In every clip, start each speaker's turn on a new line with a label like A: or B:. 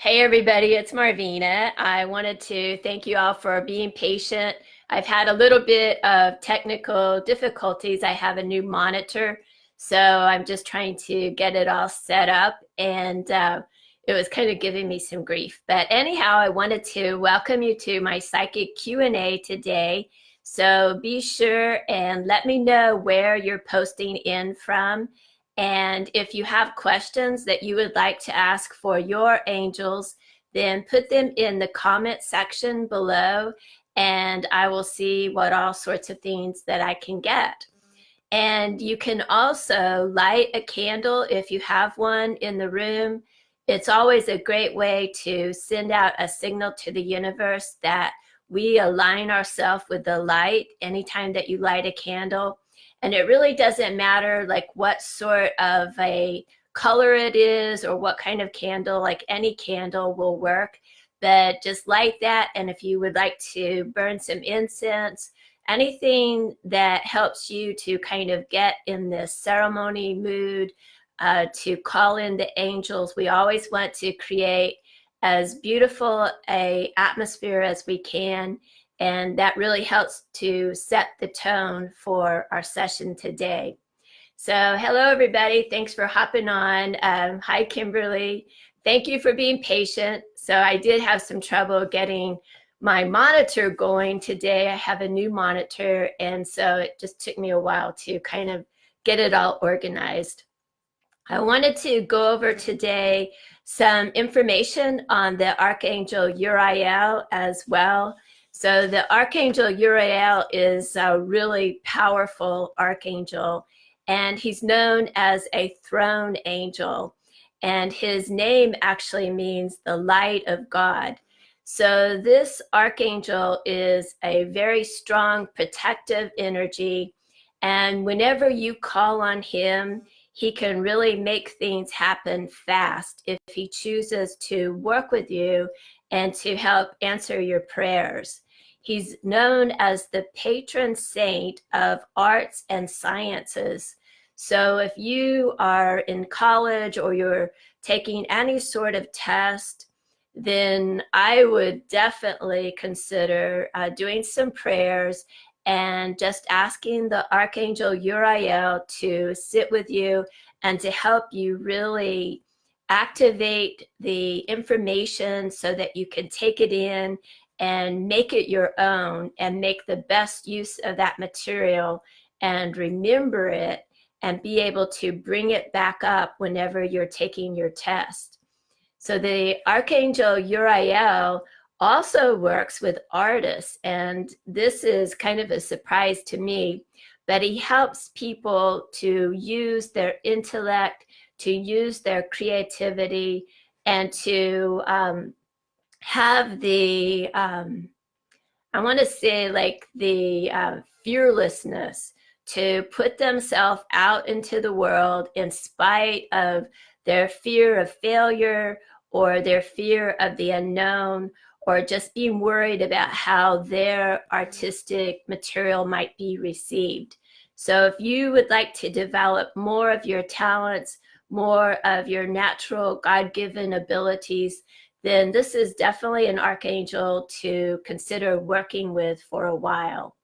A: Hey everybody, it's MarVeena. I wanted to thank you all for being patient. I've had a little bit of technical difficulties. I have a new monitor, so I'm just trying to get it all set up, and it was kind of giving me some grief. But anyhow, I wanted to welcome you to my psychic Q&A today. So be sure and let me know where you're posting in from. And if you have questions that you would like to ask for your angels, then put them in the comment section below, and I will see what all sorts of things that I can get. And you can also light a candle if you have one in the room. It's always a great way to send out a signal to the universe that we align ourselves with the light anytime that you light a candle. And it really doesn't matter like what sort of a color it is or what kind of candle, like any candle will work. But just light that. And if you would like to burn some incense, anything that helps you to kind of get in this ceremony mood, to call in the angels. We always want to create as beautiful a atmosphere as we can, and that really helps to set the tone for our session today. So hello everybody, thanks for hopping on. Hi Kimberly, thank you for being patient. So I did have some trouble getting my monitor going today. I have a new monitor, and so it just took me a while to kind of get it all organized. I wanted to go over today some information on the Archangel Uriel as well. So the Archangel Uriel is a really powerful archangel, and he's known as a throne angel. And his name actually means the light of God. So this archangel is a very strong protective energy. And whenever you call on him, he can really make things happen fast if he chooses to work with you and to help answer your prayers. He's known as the patron saint of arts and sciences. So if you are in college or you're taking any sort of test, then I would definitely consider doing some prayers and just asking the Archangel Uriel to sit with you and to help you really activate the information so that you can take it in and make it your own and make the best use of that material and remember it and be able to bring it back up whenever you're taking your test. So the Archangel Uriel also works with artists, and this is kind of a surprise to me, but he helps people to use their intellect, to use their creativity, and to have the, I want to say like the fearlessness to put themselves out into the world in spite of their fear of failure or their fear of the unknown, or just being worried about how their artistic material might be received. So if you would like to develop more of your talents, more of your natural God-given abilities, then this is definitely an archangel to consider working with for a while.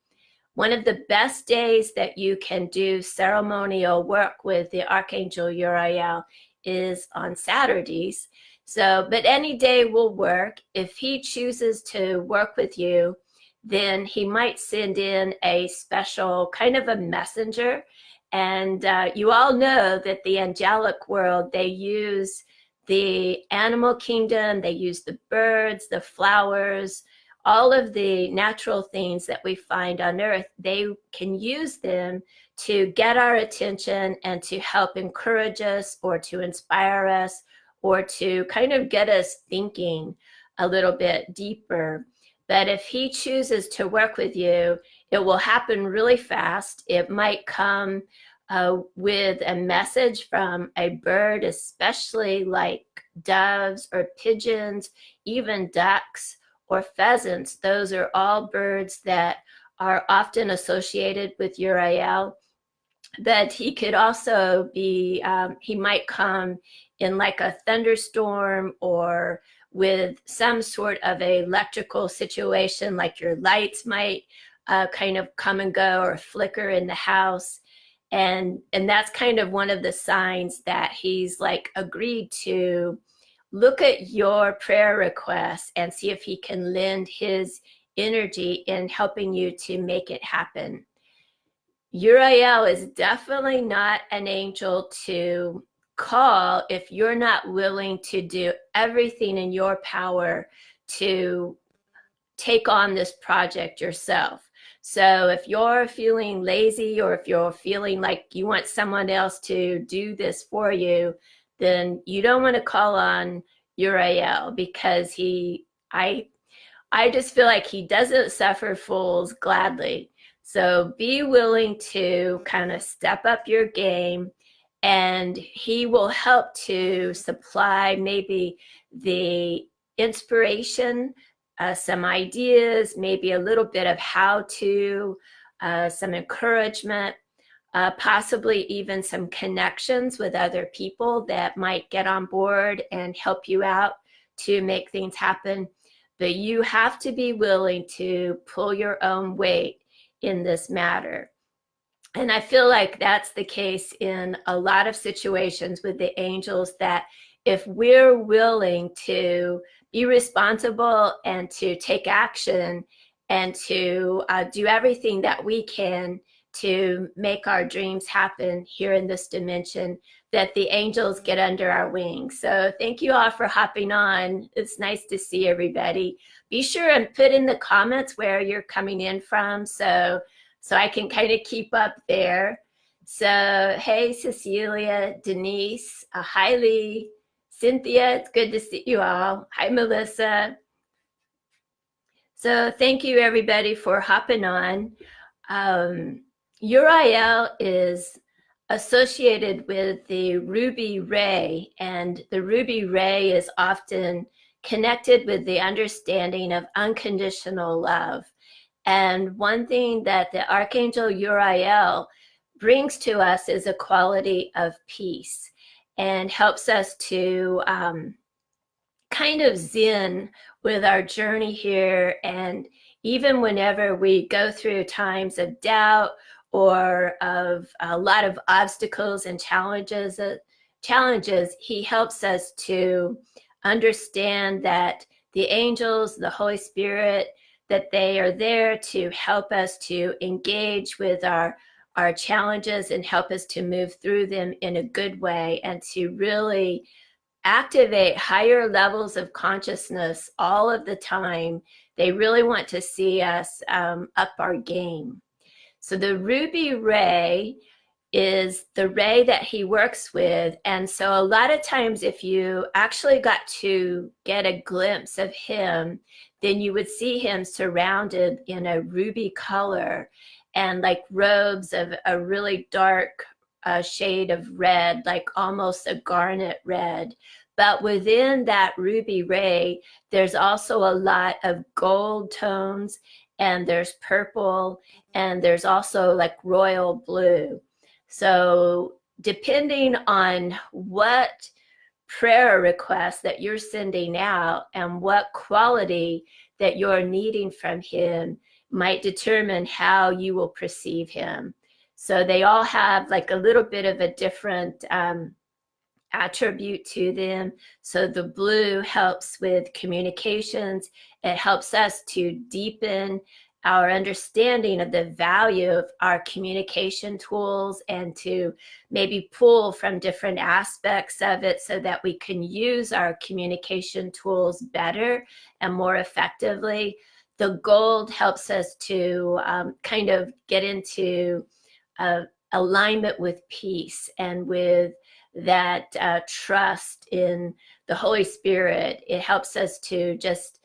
A: One of the best days that you can do ceremonial work with the Archangel Uriel is on Saturdays. So, but any day will work. If he chooses to work with you, then he might send in a special kind of a messenger. And you all know that the angelic world, they use the animal kingdom, they use the birds, the flowers, all of the natural things that we find on earth. They can use them to get our attention and to help encourage us or to inspire us or to kind of get us thinking a little bit deeper. But if he chooses to work with you, it will happen really fast. It might come with a message from a bird, especially like doves or pigeons, even ducks or pheasants. Those are all birds that are often associated with Uriel. But he could also be, he might come in like a thunderstorm or with some sort of a electrical situation, like your lights might kind of come and go or flicker in the house. And that's kind of one of the signs that he's like agreed to look at your prayer requests and see if he can lend his energy in helping you to make it happen. Uriel is definitely not an angel to call if you're not willing to do everything in your power to take on this project yourself. So if you're feeling lazy or if you're feeling like you want someone else to do this for you, then you don't want to call on Uriel because I just feel like he doesn't suffer fools gladly. So be willing to kind of step up your game, and he will help to supply maybe the inspiration, some ideas, maybe a little bit of how to, some encouragement, possibly even some connections with other people that might get on board and help you out to make things happen. But you have to be willing to pull your own weight in this matter. And I feel like that's the case in a lot of situations with the angels, that if we're willing to be responsible and to take action and to do everything that we can to make our dreams happen here in this dimension, that the angels get under our wings. So thank you all for hopping on. It's nice to see everybody. Be sure and put in the comments where you're coming in from, so I can kind of keep up there. So hey, Cecilia, Denise, hi Lee, Cynthia, it's good to see you all. Hi, Melissa. So thank you everybody for hopping on. Uriel is associated with the ruby ray, and the ruby ray is often connected with the understanding of unconditional love. And one thing that the Archangel Uriel brings to us is a quality of peace, and helps us to kind of zen with our journey here. And even whenever we go through times of doubt or of a lot of obstacles and challenges, he helps us to understand that the angels, the Holy Spirit, that they are there to help us to engage with our challenges and help us to move through them in a good way, and to really activate higher levels of consciousness all of the time. They really want to see us up our game. So the ruby ray is the ray that he works with. And so a lot of times, if you actually got to get a glimpse of him, then you would see him surrounded in a ruby color and like robes of a really dark shade of red, like almost a garnet red. But within that ruby ray, there's also a lot of gold tones, and there's purple, and there's also like royal blue. So depending on what prayer request that you're sending out and what quality that you're needing from him might determine how you will perceive him. So they all have like a little bit of a different attribute to them. So the blue helps with communications. It helps us to deepen our understanding of the value of our communication tools, and to maybe pull from different aspects of it so that we can use our communication tools better and more effectively. The gold helps us to kind of get into alignment with peace and with that trust in the Holy Spirit. It helps us to just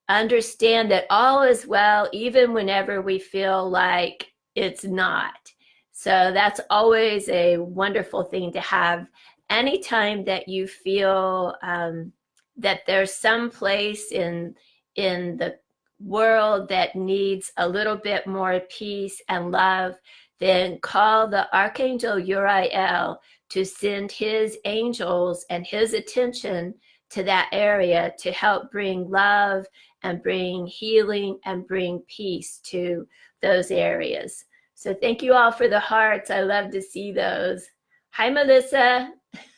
A: understand that all is well, even whenever we feel like it's not. So that's always a wonderful thing to have. Anytime that you feel that there's some place in the world that needs a little bit more peace and love, then call the Archangel Uriel to send his angels and his attention to that area to help bring love and bring healing and bring peace to those areas. So thank you all for the hearts. I love to see those. Hi, Melissa.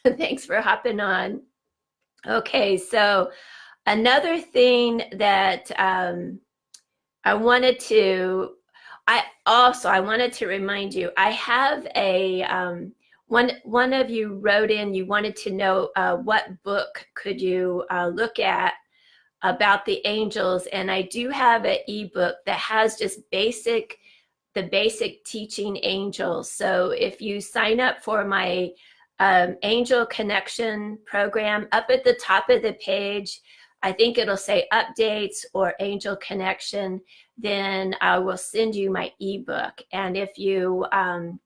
A: Thanks for hopping on. Okay, so another thing that I wanted to remind you, I have a, one of you wrote in, you wanted to know what book could you look at about the angels. And I do have an ebook that has just the basic teaching angels. So if you sign up for my Angel Connection program, up at the top of the page, I think it'll say updates or Angel Connection, then I will send you my ebook. And if you, and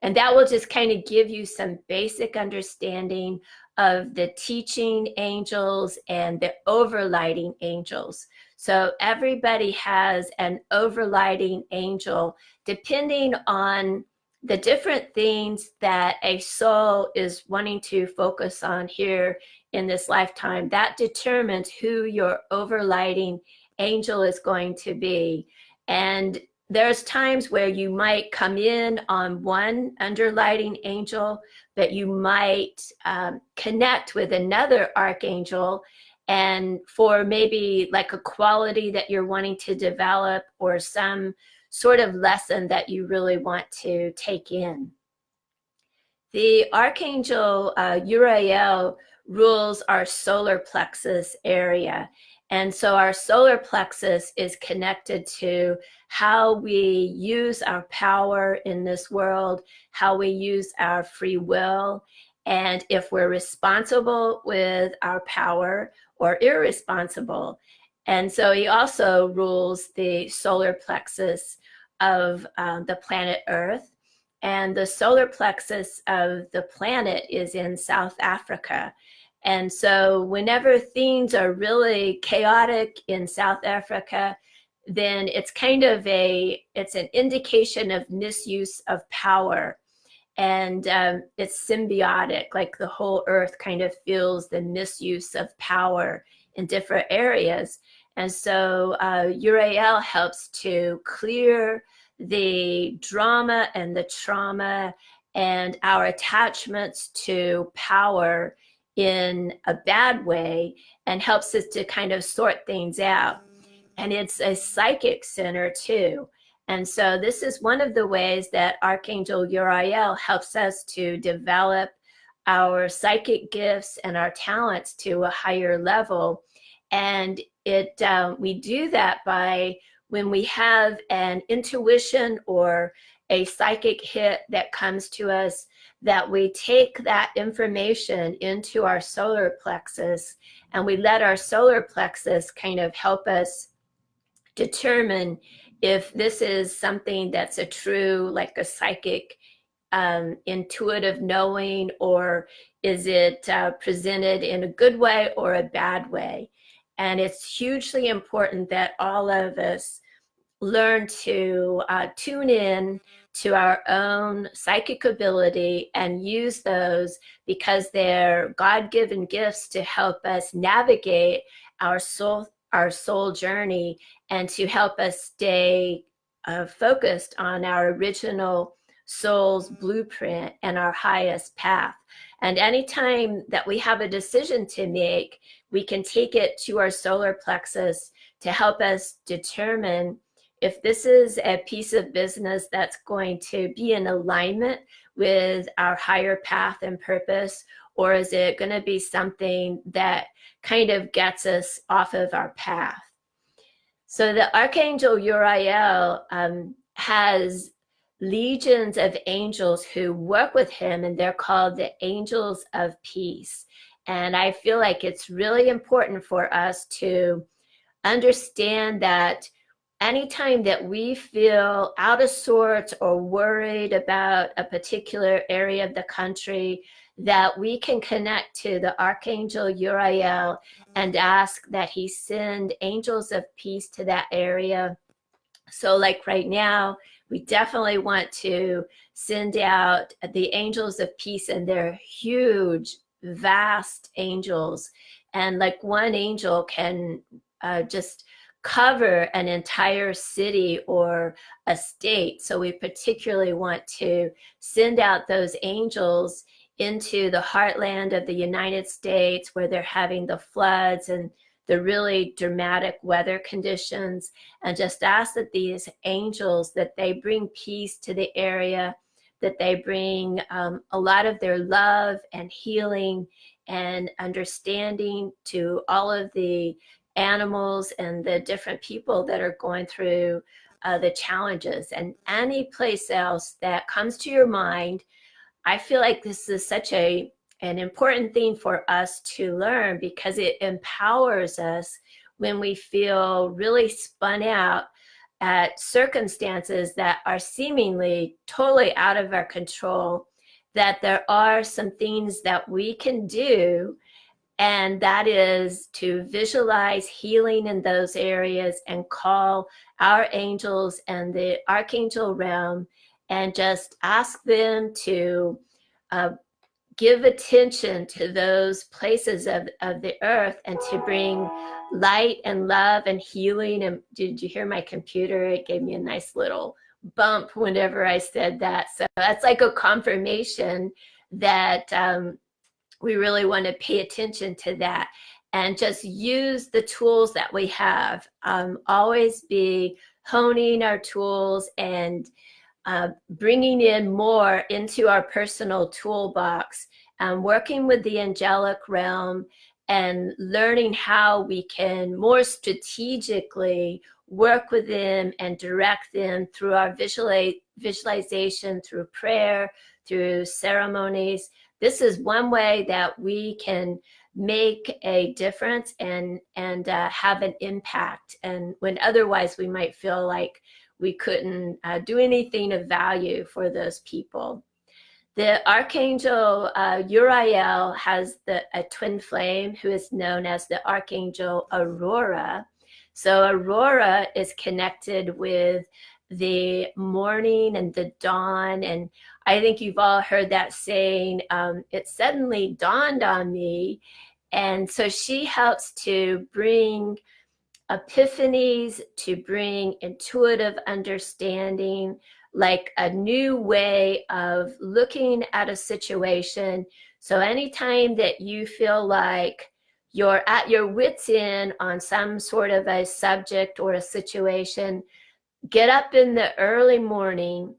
A: that will just kind of give you some basic understanding of the teaching angels and the overlighting angels. So everybody has an overlighting angel depending on the different things that a soul is wanting to focus on here in this lifetime. That determines who your overlighting angel is going to be. And there's times where you might come in on one underlighting angel, but you might connect with another archangel, and for maybe like a quality that you're wanting to develop or some sort of lesson that you really want to take in. The Archangel Uriel rules our solar plexus area. And so our solar plexus is connected to how we use our power in this world, how we use our free will, and if we're responsible with our power or irresponsible. And so he also rules the solar plexus of the planet Earth. And the solar plexus of the planet is in South Africa. And so whenever things are really chaotic in South Africa, then it's kind of it's an indication of misuse of power. And it's symbiotic, like the whole earth kind of feels the misuse of power in different areas. And so Uriel helps to clear the drama and the trauma and our attachments to power in a bad way, and helps us to kind of sort things out. And it's a psychic center too. And so this is one of the ways that Archangel Uriel helps us to develop our psychic gifts and our talents to a higher level. And we do that by when we have an intuition or a psychic hit that comes to us, that we take that information into our solar plexus and we let our solar plexus kind of help us determine if this is something that's a true, like a psychic, intuitive knowing, or is it presented in a good way or a bad way. And it's hugely important that all of us learn to tune in to our own psychic ability and use those, because they're God-given gifts to help us navigate our soul journey and to help us stay focused on our original soul's blueprint and our highest path. And anytime that we have a decision to make, we can take it to our solar plexus to help us determine if this is a piece of business that's going to be in alignment with our higher path and purpose, or is it going to be something that kind of gets us off of our path. So the Archangel Uriel has legions of angels who work with him, and they're called the angels of peace. And I feel like it's really important for us to understand that anytime that we feel out of sorts or worried about a particular area of the country, that we can connect to the Archangel Uriel and ask that he send angels of peace to that area. So like right now, we definitely want to send out the angels of peace, and they're huge, vast angels. And like one angel can just cover an entire city or a state. So we particularly want to send out those angels into the heartland of the United States, where they're having the floods and the really dramatic weather conditions, and just ask that these angels, that they bring peace to the area, that they bring a lot of their love and healing and understanding to all of the animals and the different people that are going through the challenges. And any place else that comes to your mind, I feel like this is such an important thing for us to learn, because it empowers us when we feel really spun out at circumstances that are seemingly totally out of our control, that there are some things that we can do, and that is to visualize healing in those areas and call our angels and the Archangel realm and just ask them to give attention to those places of the earth, and to bring light and love and healing. And did you hear my computer? It gave me a nice little bump whenever I said that. So that's like a confirmation that we really want to pay attention to that and just use the tools that we have. Always be honing our tools and bringing in more into our personal toolbox, working with the angelic realm and learning how we can more strategically work with them and direct them through our visualization, through prayer, through ceremonies. This is one way that we can make a difference and have an impact, and when otherwise we might feel like we couldn't do anything of value for those people. The Archangel Uriel has a twin flame who is known as the Archangel Aurora. So Aurora is connected with the morning and the dawn. And I think you've all heard that saying, it suddenly dawned on me. And so she helps to bring epiphanies, to bring intuitive understanding, like a new way of looking at a situation. So anytime that you feel like you're at your wits' end on some sort of a subject or a situation, get up in the early morning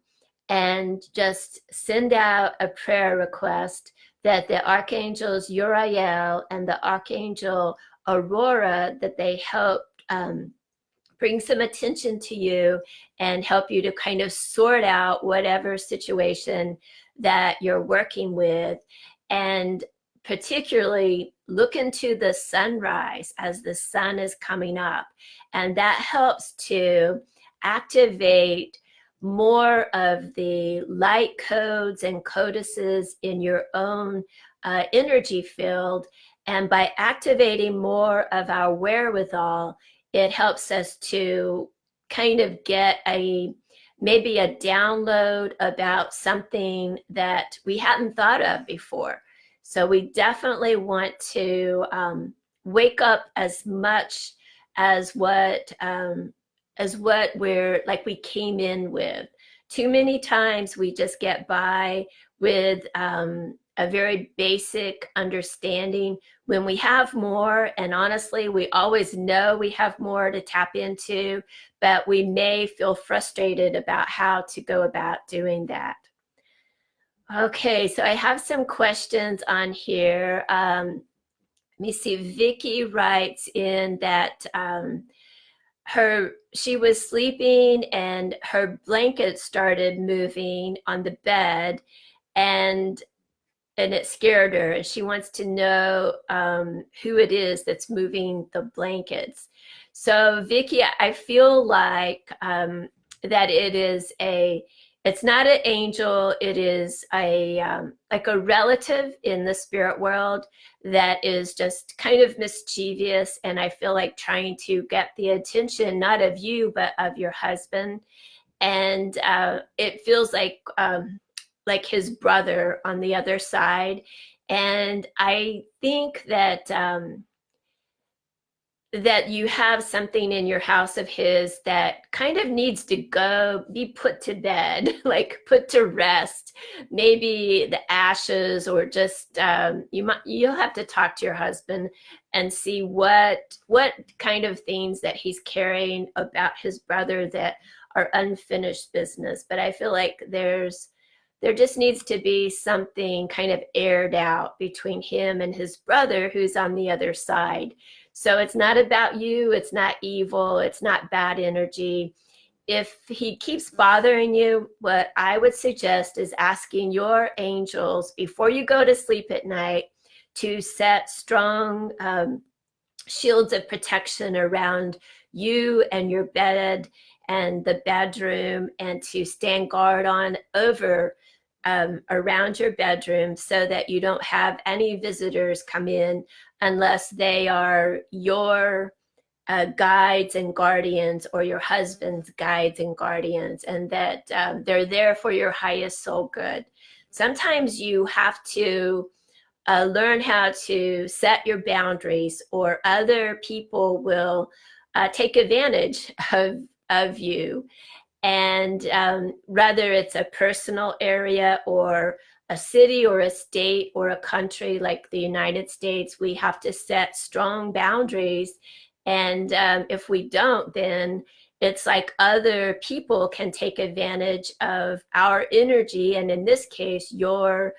A: and just send out a prayer request that the Archangels Uriel and the Archangel Aurora, that they help bring some attention to you and help you to kind of sort out whatever situation that you're working with. And particularly look into the sunrise as the sun is coming up. And that helps to activate more of the light codes and codices in your own energy field. And by activating more of our wherewithal, it helps us to kind of get maybe a download about something that we hadn't thought of before. So we definitely want to wake up as much as what we're like we came in with. Too many times we just get by with a very basic understanding when we have more. And honestly, we always know we have more to tap into, but we may feel frustrated about how to go about doing that. Okay, so I have some questions on here. Let me see. Vicky writes in that she was sleeping and her blanket started moving on the bed, and it scared her, and she wants to know who it is that's moving the blankets. So Vicky, I feel like that it's not an angel, it is like a relative in the spirit world that is just kind of mischievous, and I feel like trying to get the attention, not of you, but of your husband. and it feels like his brother on the other side. And I think that you have something in your house of his that kind of needs to go be put to bed, like put to rest. Maybe the ashes, or just you'll have to talk to your husband and see what kind of things that he's carrying about his brother that are unfinished business. But I feel like there just needs to be something kind of aired out between him and his brother who's on the other side. So it's not about you, it's not evil, it's not bad energy. If he keeps bothering you, what I would suggest is asking your angels before you go to sleep at night to set strong shields of protection around you and your bed and the bedroom, and to stand guard on over around your bedroom so that you don't have any visitors come in unless they are your guides and guardians, or your husband's guides and guardians, and that they're there for your highest soul good. Sometimes you have to learn how to set your boundaries, or other people will take advantage of you. And whether it's a personal area, or a city, or a state, or a country like the United States, we have to set strong boundaries. And if we don't, then it's like other people can take advantage of our energy, and in this case, your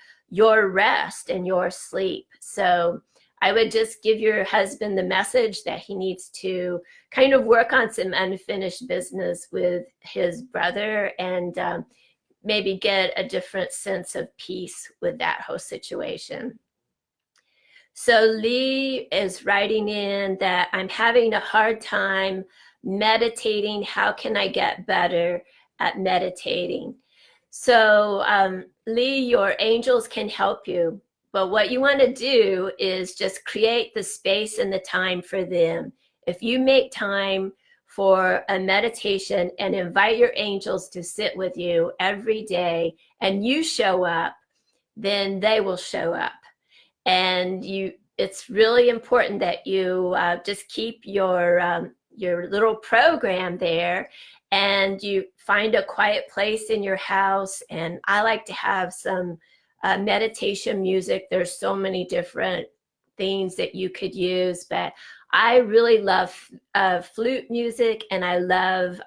A: rest and your sleep. So I would just give your husband the message that he needs to kind of work on some unfinished business with his brother, and maybe get a different sense of peace with that whole situation. So Lee is writing in that I'm having a hard time meditating. How can I get better at meditating? So Lee, your angels can help you. But what you want to do is just create the space and the time for them. If you make time for a meditation and invite your angels to sit with you every day, and you show up, then they will show up. And it's really important that you just keep your little program there, and you find a quiet place in your house. And I like to have some meditation music. There's so many different things that you could use, but I really love flute music, and I love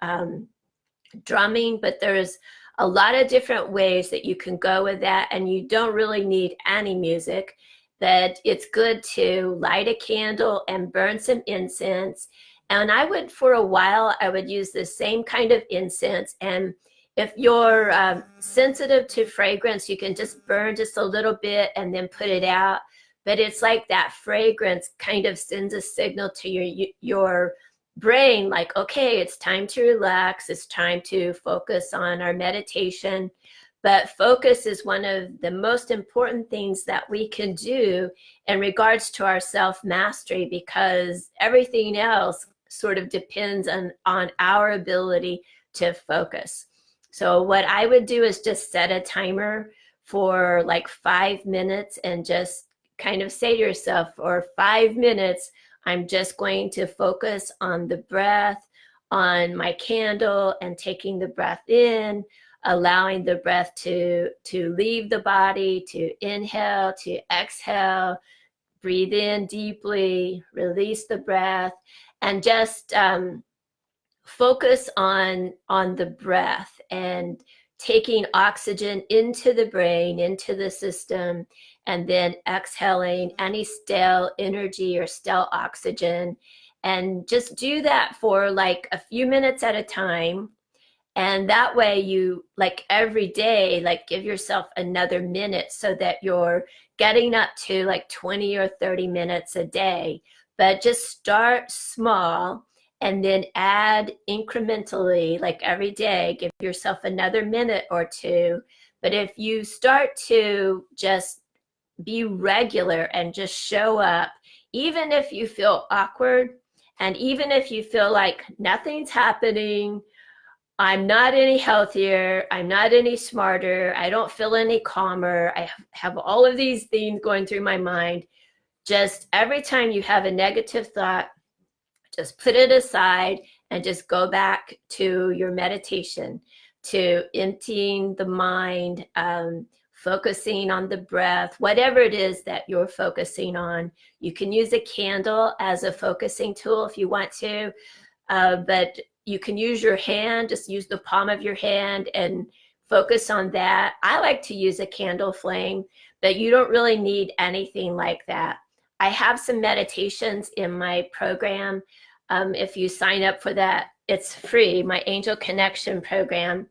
A: drumming, but there's a lot of different ways that you can go with that, and you don't really need any music. But it's good to light a candle and burn some incense. And for a while, I would use the same kind of incense. And if you're sensitive to fragrance, you can just burn just a little bit and then put it out. But it's like that fragrance kind of sends a signal to your brain, like, okay, it's time to relax. It's time to focus on our meditation. But focus is one of the most important things that we can do in regards to our self-mastery, because everything else sort of depends on our ability to focus. So what I would do is just set a timer for like 5 minutes, and just kind of say to yourself, for 5 minutes, I'm just going to focus on the breath, on my candle, and taking the breath in, allowing the breath to leave the body, to inhale, to exhale, breathe in deeply, release the breath, and just focus on the breath, and taking oxygen into the brain, into the system, and then exhaling any stale energy or stale oxygen. And just do that for like a few minutes at a time. And that way you, like every day, like give yourself another minute, so that you're getting up to like 20 or 30 minutes a day. But just start small, and then add incrementally, like every day, give yourself another minute or two. But if you start to just be regular and just show up, even if you feel awkward, and even if you feel like nothing's happening, I'm not any healthier. I'm not any smarter. I don't feel any calmer. I have all of these things going through my mind. Just every time you have a negative thought, just put it aside and just go back to your meditation, to emptying the mind, focusing on the breath, whatever it is that you're focusing on. You can use a candle as a focusing tool if you want to, but you can use your hand, just use the palm of your hand and focus on that. I like to use a candle flame, but you don't really need anything like that. I have some meditations in my program. If you sign up for that, it's free, my Angel Connection program.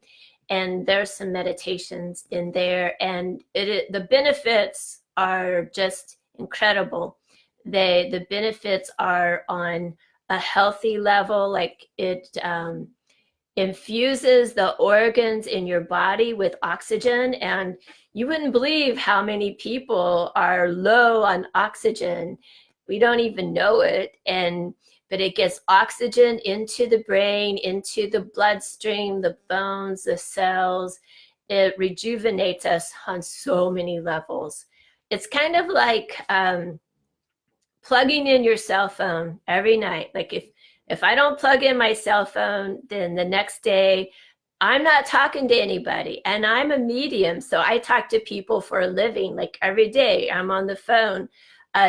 A: And there's some meditations in there. And the benefits are just incredible. The benefits are on a healthy level, like it infuses the organs in your body with oxygen, and you wouldn't believe how many people are low on oxygen. We don't even know it, but it gets oxygen into the brain, into the bloodstream, the bones, the cells. It rejuvenates us on so many levels. It's kind of like plugging in your cell phone every night. Like if I don't plug in my cell phone, then the next day I'm not talking to anybody. And I'm a medium, so I talk to people for a living. Like every day I'm on the phone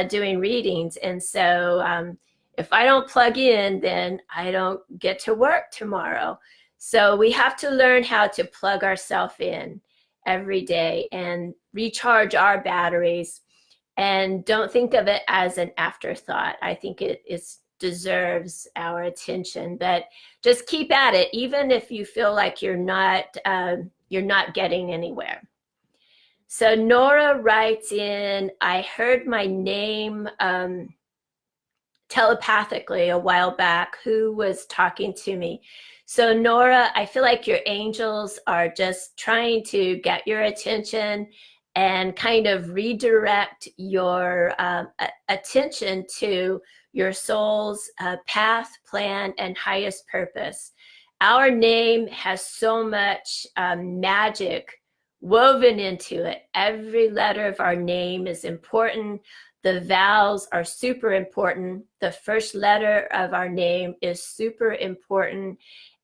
A: doing readings. And so if I don't plug in, then I don't get to work tomorrow. So we have to learn how to plug ourselves in every day and recharge our batteries. And don't think of it as an afterthought. I think it deserves our attention, but just keep at it, even if you feel like you're not getting anywhere. So Nora writes in, I heard my name telepathically a while back. Who was talking to me? So Nora, I feel like your angels are just trying to get your attention and kind of redirect your attention to your soul's path, plan, and highest purpose. Our name has so much magic woven into it. Every letter of our name is important. The vowels are super important. The first letter of our name is super important.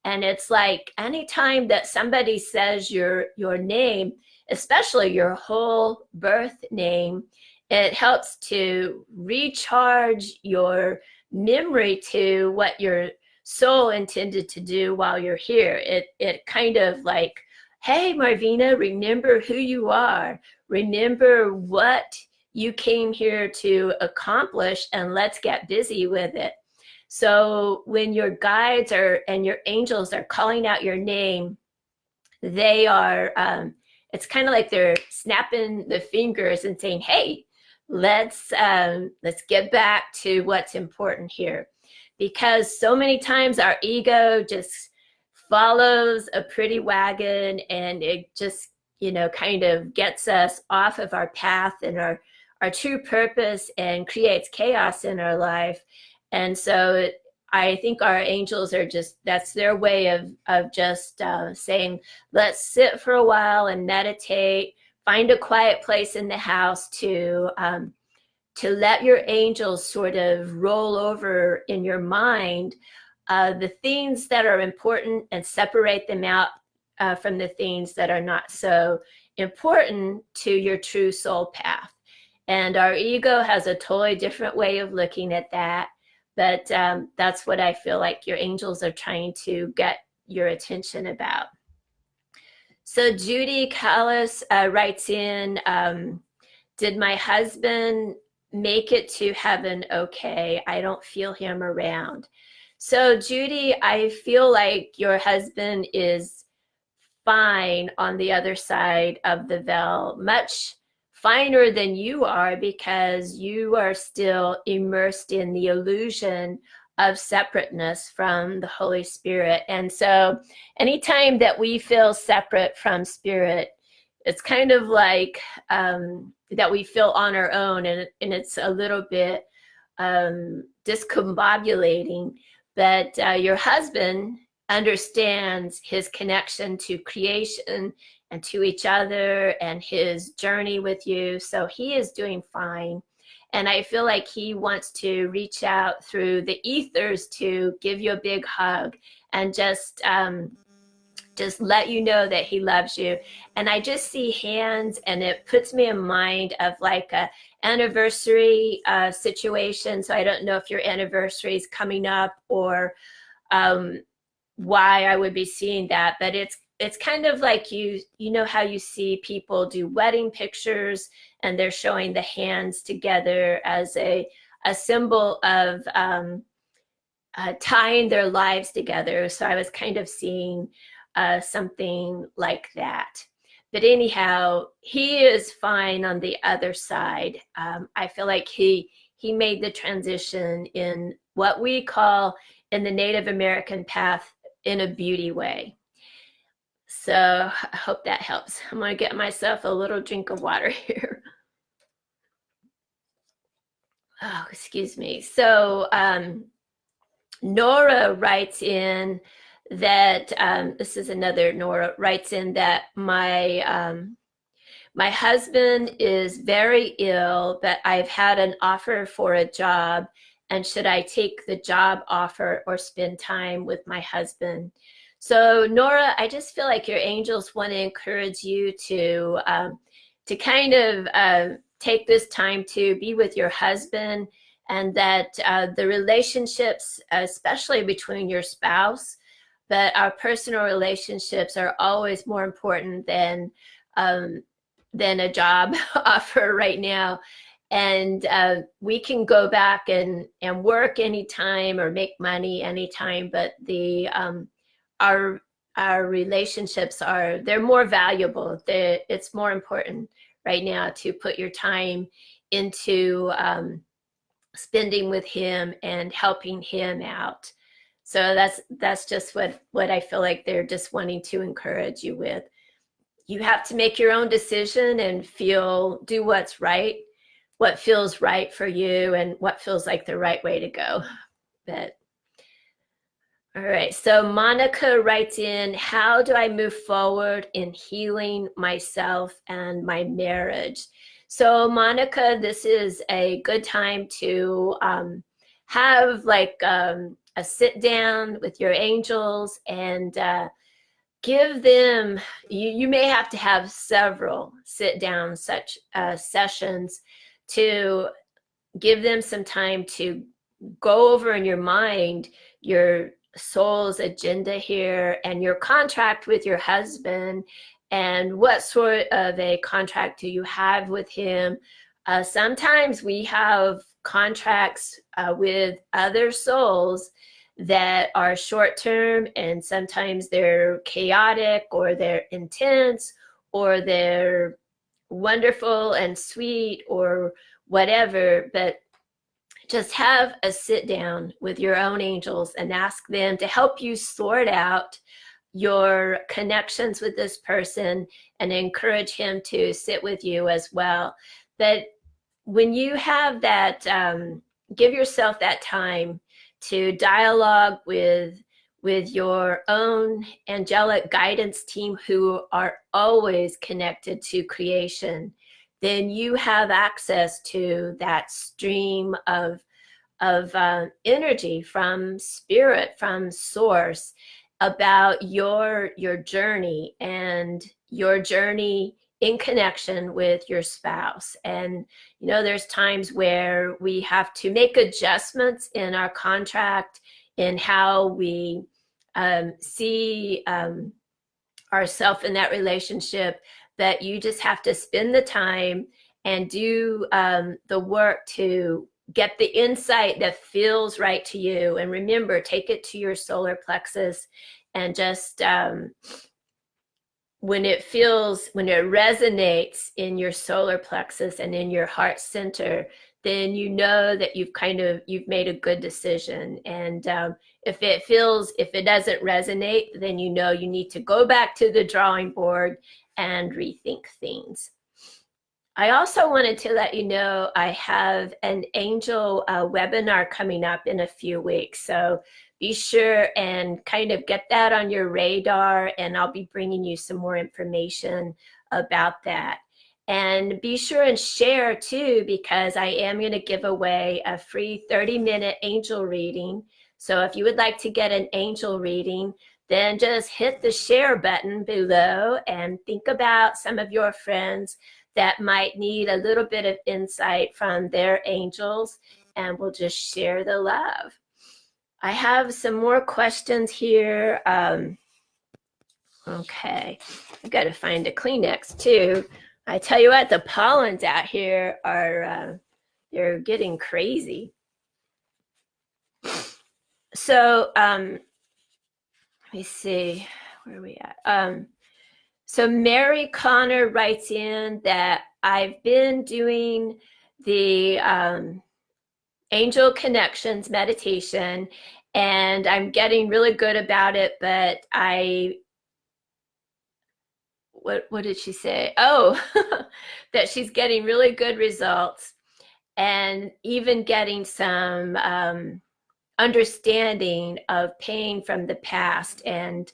A: And it's like anytime that somebody says your name, especially your whole birth name, it helps to recharge your memory to what your soul intended to do while you're here. It kind of like, hey, MarVeena, remember who you are. Remember what you came here to accomplish, and let's get busy with it. So when your guides and your angels are calling out your name, they are, it's kind of like they're snapping the fingers and saying, hey, let's get back to what's important here. Because so many times our ego just follows a pretty wagon, and it just, kind of gets us off of our path and our true purpose and creates chaos in our life. And so I think our angels are just, that's their way of just saying, let's sit for a while and meditate, find a quiet place in the house to let your angels sort of roll over in your mind the things that are important and separate them out from the things that are not so important to your true soul path. And our ego has a totally different way of looking at that. But that's what I feel like your angels are trying to get your attention about. So Judy Callis writes in, did my husband make it to heaven okay? I don't feel him around. So Judy, I feel like your husband is fine on the other side of the veil, much finer than you are, because you are still immersed in the illusion of separateness from the Holy Spirit. And so anytime that we feel separate from Spirit, it's kind of like that we feel on our own, and it's a little bit discombobulating. But your husband understands his connection to creation and to each other and his journey with you. So he is doing fine. And I feel like he wants to reach out through the ethers to give you a big hug and just let you know that he loves you. And I just see hands, and it puts me in mind of like a anniversary situation. So I don't know if your anniversary is coming up or why I would be seeing that, but it's kind of like you know how you see people do wedding pictures and they're showing the hands together as a symbol of tying their lives together. So I was kind of seeing something like that. But anyhow, he is fine on the other side. I feel like he made the transition in what we call in the Native American path in a beauty way. So I hope that helps. I'm going to get myself a little drink of water here. Oh, excuse me. So Nora writes in that this is another Nora writes in that my husband is very ill, but I've had an offer for a job, and should I take the job offer or spend time with my husband? So Nora, I just feel like your angels want to encourage you to kind of take this time to be with your husband, and that the relationships, especially between your spouse, but our personal relationships are always more important than a job offer right now. And we can go back and work anytime or make money anytime, but our relationships they're more valuable. It's more important right now to put your time into spending with him and helping him out. So that's just what I feel like they're just wanting to encourage you with. You have to make your own decision and do what's right, what feels right for you, and what feels like the right way to go. But all right, so Monica writes in, how do I move forward in healing myself and my marriage? So Monica, this is a good time to have like a sit down with your angels and give them, you may have to have several sit down sessions to give them some time to go over in your mind your soul's agenda here and your contract with your husband, and what sort of a contract do you have with him. Sometimes we have contracts with other souls that are short term, and sometimes they're chaotic or they're intense or they're wonderful and sweet or whatever. But just have a sit down with your own angels and ask them to help you sort out your connections with this person and encourage him to sit with you as well. But when you have that, give yourself that time to dialogue with your own angelic guidance team, who are always connected to creation, then you have access to that stream of energy from spirit, from source, about your journey and your journey in connection with your spouse. And there's times where we have to make adjustments in our contract, in how we see ourselves in that relationship, that you just have to spend the time and do the work to get the insight that feels right to you. And remember, take it to your solar plexus, and just when it resonates in your solar plexus and in your heart center, then you know that you've made a good decision. And if it doesn't resonate, then you need to go back to the drawing board and rethink things. I also wanted to let you know I have an angel webinar coming up in a few weeks. So be sure and kind of get that on your radar, and I'll be bringing you some more information about that. And be sure and share too, because I am going to give away a free 30-minute angel reading. So if you would like to get an angel reading, then just hit the share button below and think about some of your friends that might need a little bit of insight from their angels, and we'll just share the love. I have some more questions here. Okay, I've got to find a Kleenex too. I tell you what, the pollens out here are, they're getting crazy. So, let me see, where are we at? So Mary Connor writes in that I've been doing the angel connections meditation, and I'm getting really good about it, but what did she say? Oh, that she's getting really good results and even getting some understanding of pain from the past, and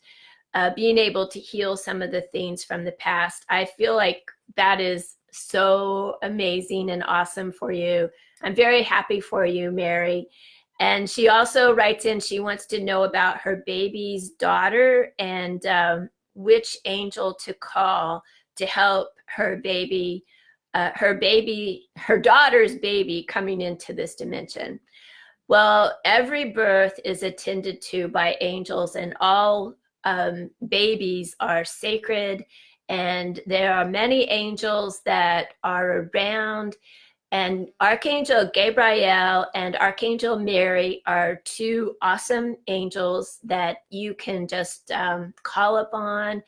A: being able to heal some of the things from the past. I feel like that is so amazing and awesome for you. I'm very happy for you, Mary. And she also writes in, she wants to know about her baby's daughter and which angel to call to help her baby, her daughter's baby coming into this dimension. Well, every birth is attended to by angels, and all babies are sacred, and there are many angels that are around, and Archangel Gabriel and Archangel Mary are two awesome angels that you can just call upon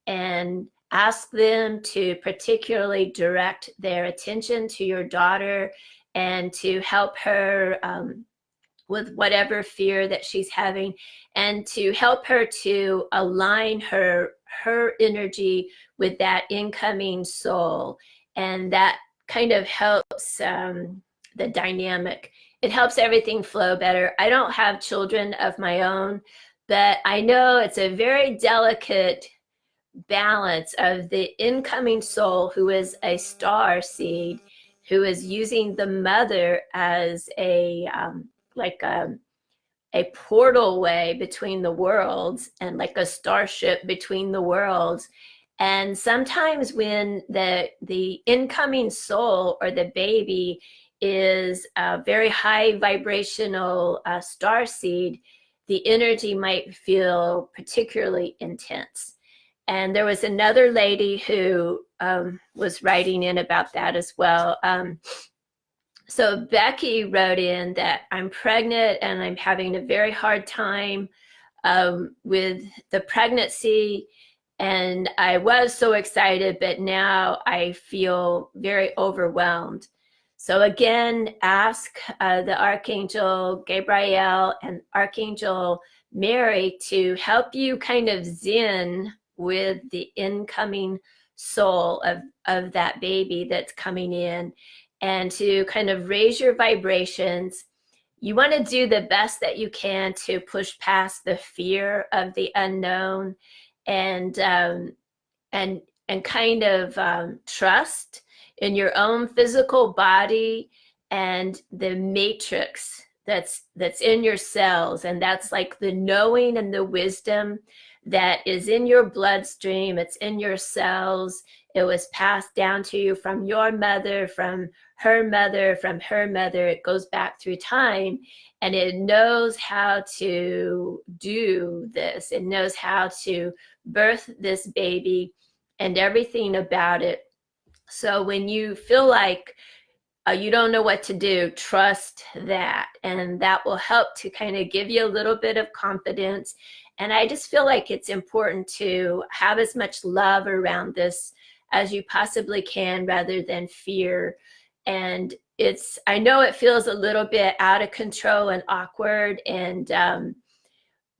A: and ask them to particularly direct their attention to your daughter and to help her with whatever fear that she's having, and to help her to align her energy with that incoming soul. And that kind of helps the dynamic. It helps everything flow better. I don't have children of my own, but I know it's a very delicate balance of the incoming soul, who is a star seed, who is using the mother as a like a portal way between the worlds, and like a starship between the worlds. And sometimes when the incoming soul or the baby is a very high vibrational star seed, the energy might feel particularly intense. And there was another lady who was writing in about that as well. So Becky wrote in that I'm pregnant and I'm having a very hard time with the pregnancy. And I was so excited, but now I feel very overwhelmed. So again, ask the Archangel Gabriel and Archangel Mary to help you kind of zen with the incoming soul of that baby that's coming in, and to kind of raise your vibrations. You want to do the best that you can to push past the fear of the unknown, and kind of trust in your own physical body and the matrix that's in your cells. And that's like the knowing and the wisdom that is in your bloodstream. It's in your cells. It was passed down to you from your mother, from her mother, from her mother. It goes back through time, and it knows how to do this. It knows how to birth this baby and everything about it. So when you feel like you don't know what to do, trust that, and that will help to kind of give you a little bit of confidence. And I just feel like it's important to have as much love around this as you possibly can, rather than fear. And I know it feels a little bit out of control and awkward, and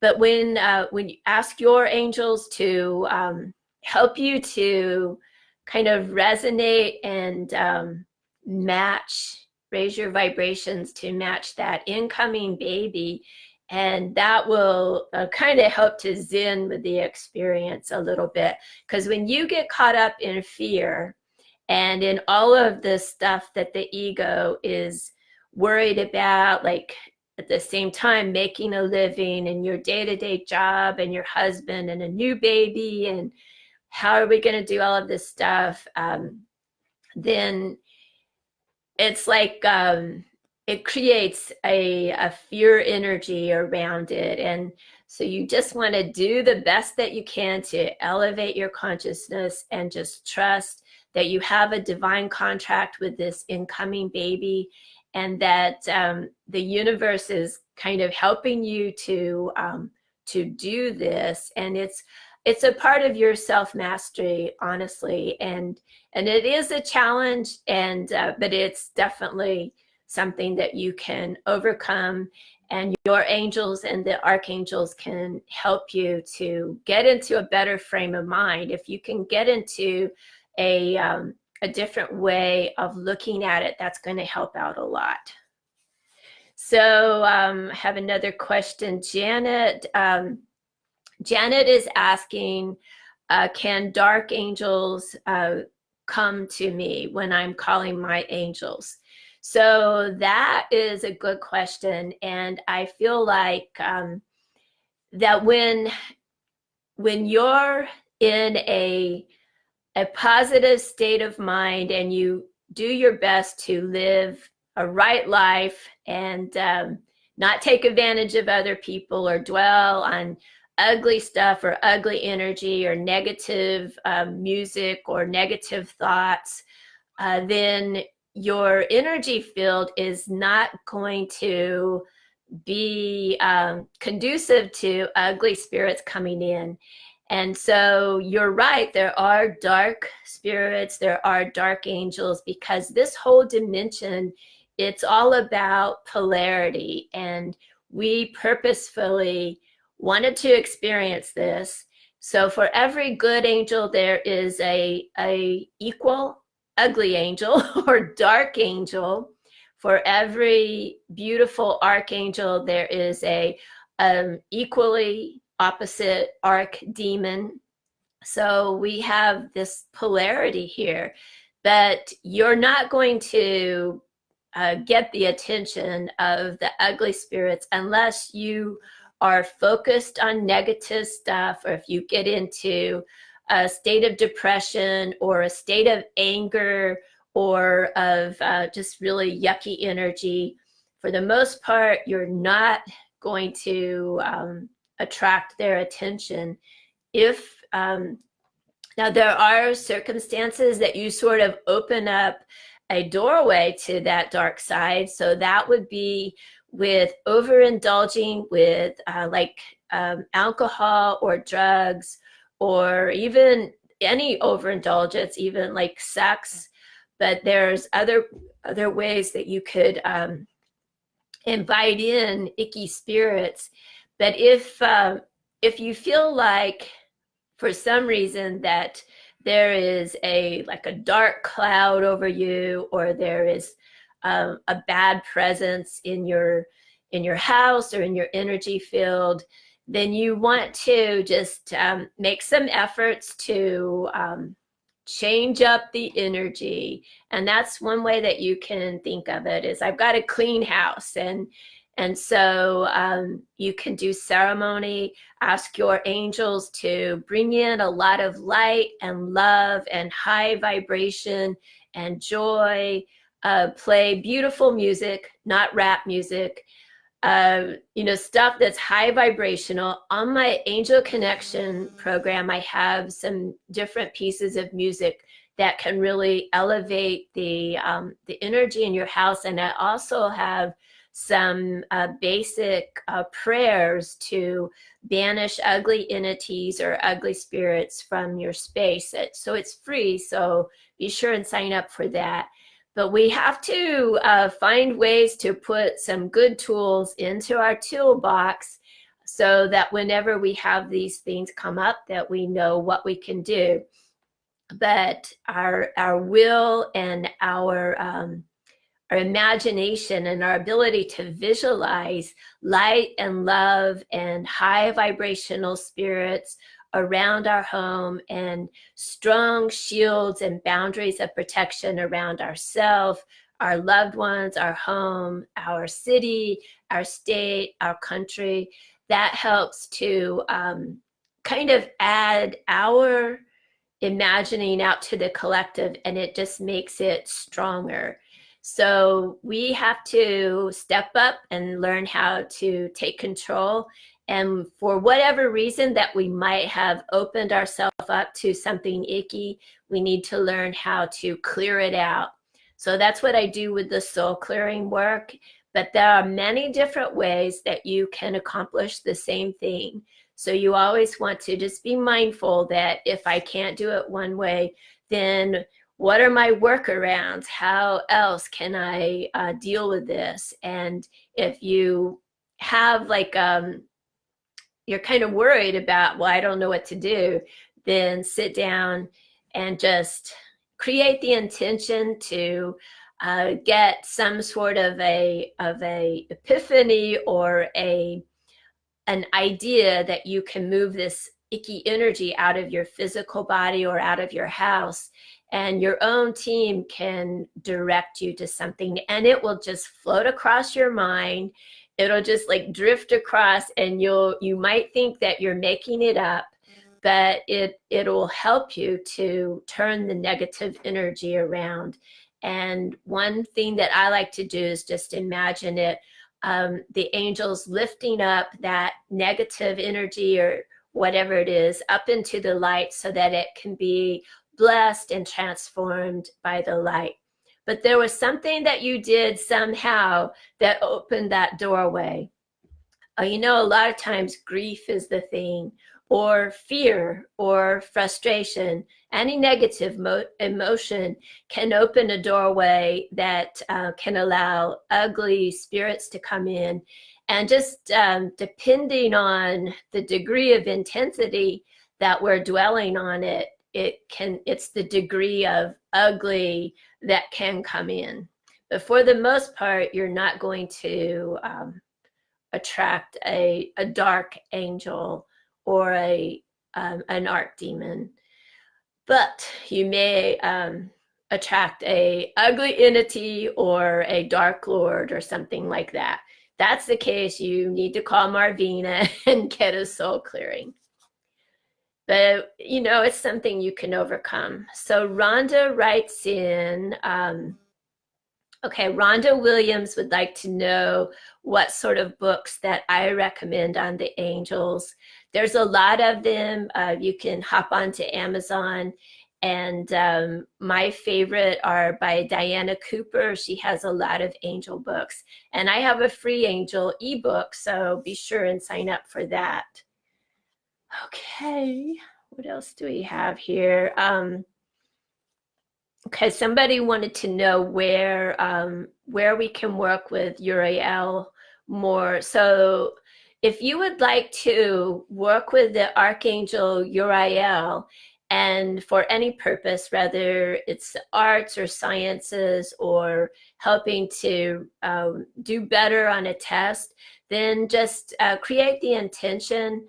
A: but when you ask your angels to help you to kind of resonate and raise your vibrations to match that incoming baby. And that will kind of help to zen with the experience a little bit. Because when you get caught up in fear and in all of the stuff that the ego is worried about, like at the same time making a living and your day-to-day job and your husband and a new baby and how are we going to do all of this stuff, then it's like it creates a fear energy around it. And so you just want to do the best that you can to elevate your consciousness and just trust that you have a divine contract with this incoming baby, and that the universe is kind of helping you to do this. And it's a part of your self-mastery, honestly, and it is a challenge, and but it's definitely something that you can overcome, and your angels and the archangels can help you to get into a better frame of mind. If you can get into a different way of looking at it, that's going to help out a lot. So I have another question. Janet is asking, can dark angels come to me when I'm calling my angels? So that is a good question. And I feel like that when you're in a positive state of mind and you do your best to live a right life and not take advantage of other people or dwell on ugly stuff or ugly energy or negative music or negative thoughts, then your energy field is not going to be conducive to ugly spirits coming in. And so you're right, there are dark spirits, there are dark angels, because this whole dimension, it's all about polarity. And we purposefully wanted to experience this. So for every good angel, there is a equal ugly angel or dark angel. For every beautiful archangel, there is a equally opposite archdemon. So we have this polarity here, but you're not going to get the attention of the ugly spirits unless you are focused on negative stuff, or if you get into a state of depression or a state of anger or of just really yucky energy. For the most part, you're not going to attract their attention. If now there are circumstances that you sort of open up a doorway to that dark side. So that would be with overindulging with alcohol or drugs, or even any overindulgence, even like sex. But there's other ways that you could invite in icky spirits. But if you feel like for some reason that there is a dark cloud over you, or there is a bad presence in your house or in your energy field, then you want to just make some efforts to change up the energy. And that's one way that you can think of it, is I've got a clean house. And so you can do ceremony, ask your angels to bring in a lot of light and love and high vibration and joy, play beautiful music, not rap music, stuff that's high vibrational. On my Angel Connection program, I have some different pieces of music that can really elevate the energy in your house. And I also have some basic prayers to banish ugly entities or ugly spirits from your space. So it's free, so be sure and sign up for that. But we have to find ways to put some good tools into our toolbox so that whenever we have these things come up, that we know what we can do. but our will and our imagination and our ability to visualize light and love and high vibrational spirits around our home, and strong shields and boundaries of protection around ourselves, our loved ones, our home, our city, our state, our country. That helps to kind of add our imagining out to the collective, and it just makes it stronger. So we have to step up and learn how to take control. And for whatever reason that we might have opened ourselves up to something icky, we need to learn how to clear it out. So that's what I do with the soul clearing work. But there are many different ways that you can accomplish the same thing. So you always want to just be mindful that if I can't do it one way, then what are my workarounds? How else can I deal with this? And if you have like, you're kind of worried about, well, I don't know what to do, then sit down and just create the intention to get some sort of a epiphany or an idea that you can move this icky energy out of your physical body or out of your house, and your own team can direct you to something, and it will just float across your mind. It'll just like drift across, and you might think that you're making it up, but it'll help you to turn the negative energy around. And one thing that I like to do is just imagine it, the angels lifting up that negative energy or whatever it is up into the light so that it can be blessed and transformed by the light. But there was something that you did somehow that opened that doorway. You know, a lot of times grief is the thing, or fear, or frustration. Any negative emotion can open a doorway that can allow ugly spirits to come in. And just depending on the degree of intensity that we're dwelling on it, it's the degree of ugly that can come in. But for the most part, you're not going to attract a dark angel or an archdemon, but you may attract a ugly entity or a dark lord or something like that. That's the case, you need to call MarVeena and get a soul clearing. But, you know, it's something you can overcome. So Rhonda writes in, okay, Rhonda Williams would like to know what sort of books that I recommend on the angels. There's a lot of them. You can hop onto Amazon. And my favorite are by Diana Cooper. She has a lot of angel books. And I have a free angel ebook, so be sure and sign up for that. Okay, what else do we have here? Okay, somebody wanted to know where we can work with Uriel more. So if you would like to work with the Archangel Uriel, and for any purpose, whether it's arts or sciences or helping to do better on a test, then just create the intention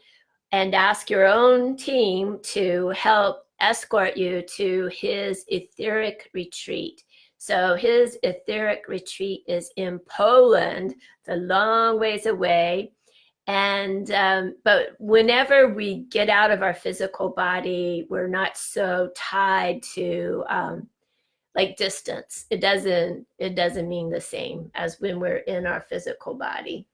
A: and ask your own team to help escort you to his etheric retreat. So his etheric retreat is in Poland. It's a long ways away. And but whenever we get out of our physical body, we're not so tied to like distance. It doesn't mean the same as when we're in our physical body.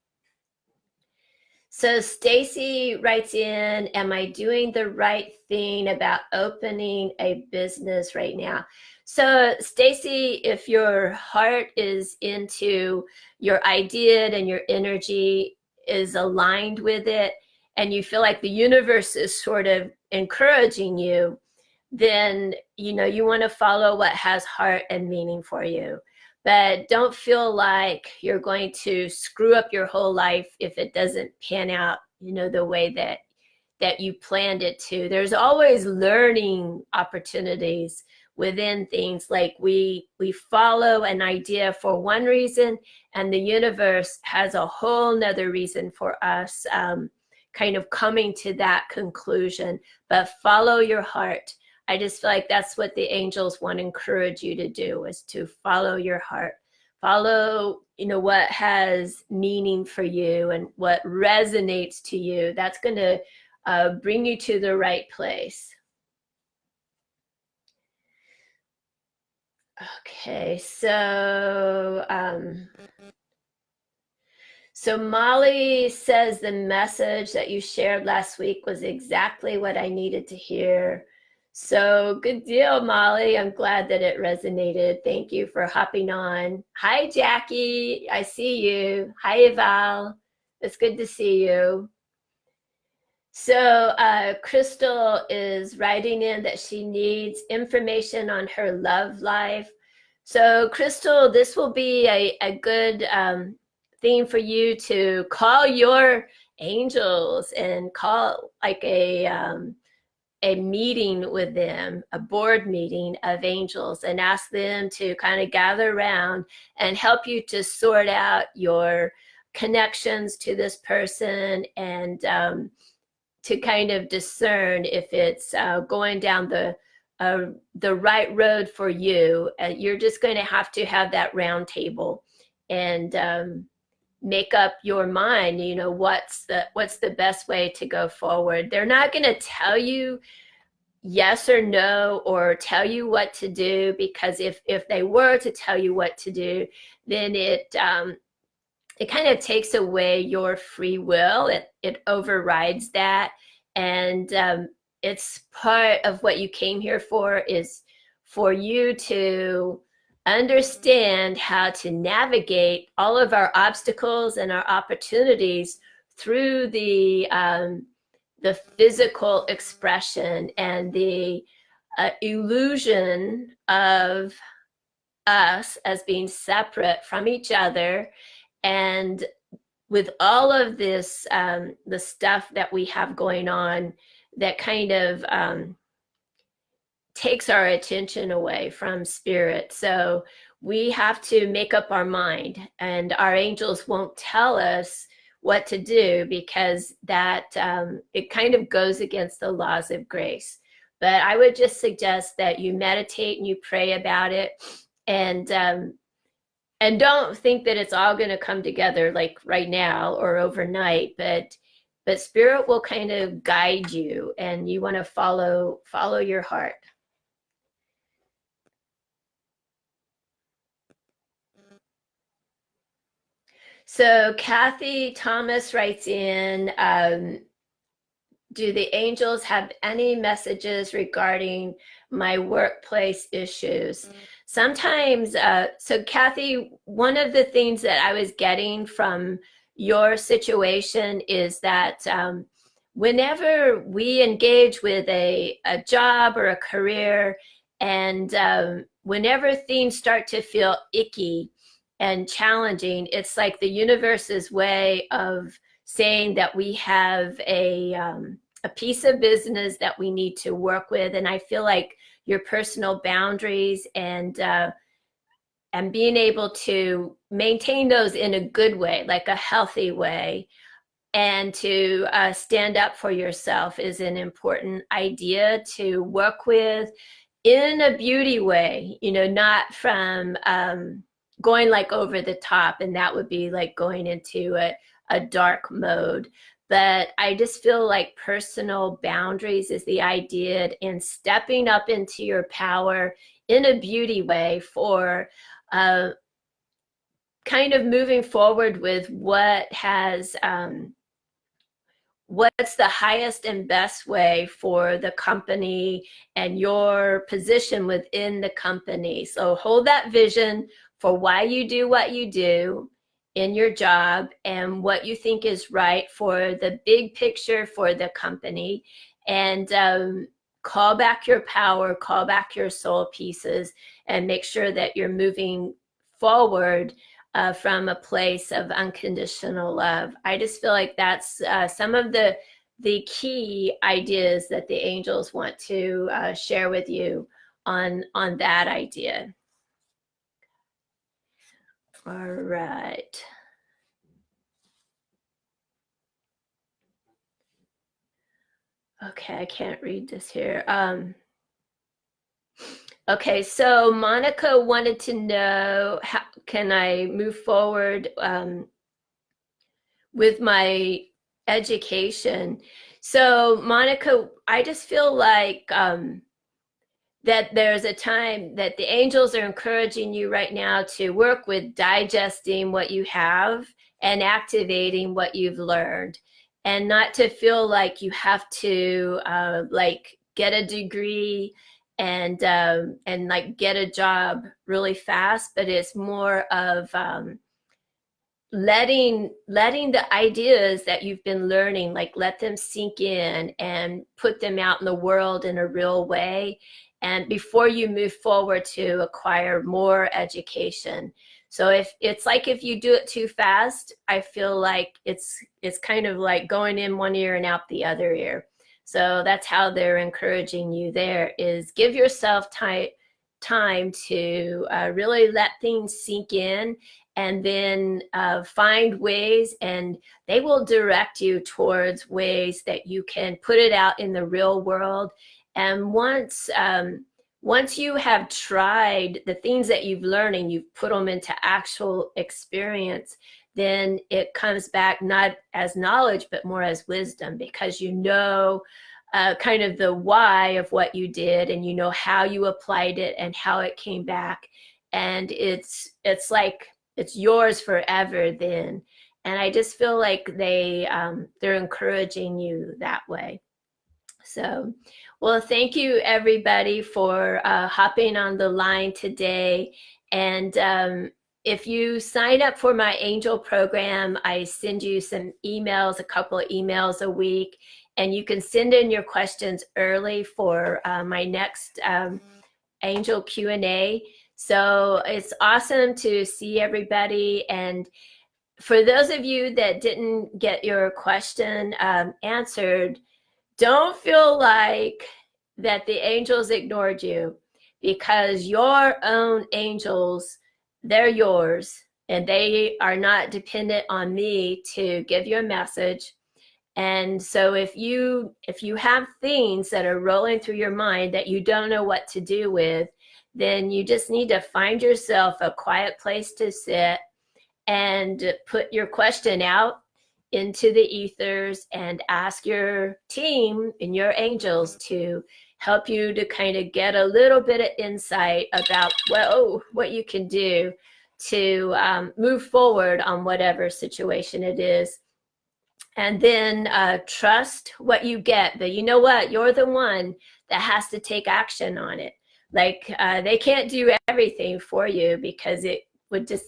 A: So Stacy writes in, am I doing the right thing about opening a business right now? So Stacy, if your heart is into your idea and your energy is aligned with it, and you feel like the universe is sort of encouraging you, then you know you want to follow what has heart and meaning for you. But don't feel like you're going to screw up your whole life if it doesn't pan out, you know, the way that you planned it to. There's always learning opportunities within things. Like we follow an idea for one reason, and the universe has a whole nother reason for us kind of coming to that conclusion. But follow your heart. I just feel like that's what the angels want to encourage you to do, is to follow your heart. Follow, what has meaning for you and what resonates to you. That's going to bring you to the right place. Okay, so Molly says the message that you shared last week was exactly what I needed to hear. So good deal, Molly. I'm glad that it resonated. Thank you for hopping on. Hi, Jackie. I see you. Hi, Eval. It's good to see you. So Crystal is writing in that she needs information on her love life. So Crystal, this will be a good thing for you to call your angels and call like a meeting with them, a board meeting of angels, and ask them to kind of gather around and help you to sort out your connections to this person, and to kind of discern if it's going down the right road for you. You're just going to have that round table and make up your mind, what's the best way to go forward. They're not going to tell you yes or no or tell you what to do, because if they were to tell you what to do, then it kind of takes away your free will. It overrides that, and it's part of what you came here for, is for you to understand how to navigate all of our obstacles and our opportunities through the physical expression and the illusion of us as being separate from each other. And with all of this, the stuff that we have going on that kind of takes our attention away from spirit. So we have to make up our mind, and our angels won't tell us what to do, because that it kind of goes against the laws of grace. But I would just suggest that you meditate and you pray about it, and don't think that it's all going to come together like right now or overnight, but spirit will kind of guide you, and you want to follow your heart. So Kathy Thomas writes in, do the angels have any messages regarding my workplace issues? Sometimes, so Kathy, one of the things that I was getting from your situation is that whenever we engage with a job or a career, and whenever things start to feel icky and challenging, it's like the universe's way of saying that we have a piece of business that we need to work with. And I feel like your personal boundaries and being able to maintain those in a good way, like a healthy way, and to stand up for yourself is an important idea to work with in a beauty way, not from going like over the top, and that would be like going into a dark mode. But I just feel like personal boundaries is the idea, and stepping up into your power in a beauty way for kind of moving forward with what's the highest and best way for the company and your position within the company. So hold that vision for why you do what you do in your job and what you think is right for the big picture for the company, and call back your power, call back your soul pieces, and make sure that you're moving forward from a place of unconditional love. I just feel like that's some of the the key ideas that the angels want to share with you on that idea. All right. Okay, I can't read this here. Okay, so Monica wanted to know, how can I move forward with my education? So Monica, I just feel like that there's a time that the angels are encouraging you right now to work with digesting what you have and activating what you've learned, and not to feel like you have to like get a degree and like get a job really fast, but it's more of letting the ideas that you've been learning, like let them sink in and put them out in the world in a real way, and before you move forward to acquire more education. So if it's like, if you do it too fast, I feel like it's kind of like going in one ear and out the other ear. So that's how they're encouraging you there, is give yourself time to really let things sink in, and then find ways, and they will direct you towards ways that you can put it out in the real world. And once you have tried the things that you've learned and you've put them into actual experience, then it comes back not as knowledge, but more as wisdom, because you know kind of the why of what you did, and you know how you applied it and how it came back. And it's like it's yours forever then. And I just feel like they're encouraging you that way. So, well, thank you everybody for hopping on the line today. And if you sign up for my angel program, I send you some emails, a couple of emails a week, and you can send in your questions early for my next angel Q&A. So it's awesome to see everybody. And for those of you that didn't get your question answered, don't feel like that the angels ignored you, because your own angels, they're yours, and they are not dependent on me to give you a message. And so if you have things that are rolling through your mind that you don't know what to do with, then you just need to find yourself a quiet place to sit and put your question out into the ethers and ask your team and your angels to help you to kind of get a little bit of insight about what you can do to move forward on whatever situation it is. And then trust what you get. But you know what? You're the one that has to take action on it. Like they can't do everything for you, because it would just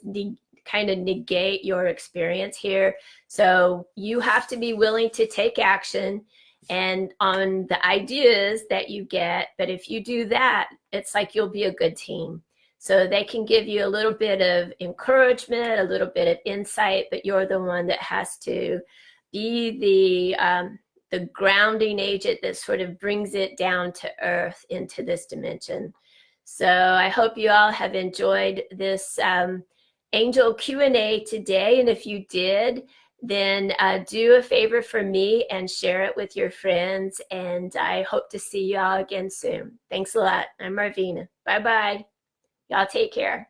A: kind of negate your experience here. So you have to be willing to take action and on the ideas that you get. But if you do that, it's like you'll be a good team. So they can give you a little bit of encouragement, a little bit of insight, but you're the one that has to be the grounding agent that sort of brings it down to earth into this dimension. So I hope you all have enjoyed this angel Q&A today. And if you did, then do a favor for me and share it with your friends. And I hope to see you all again soon. Thanks a lot. I'm MarVeena. Bye-bye. Y'all take care.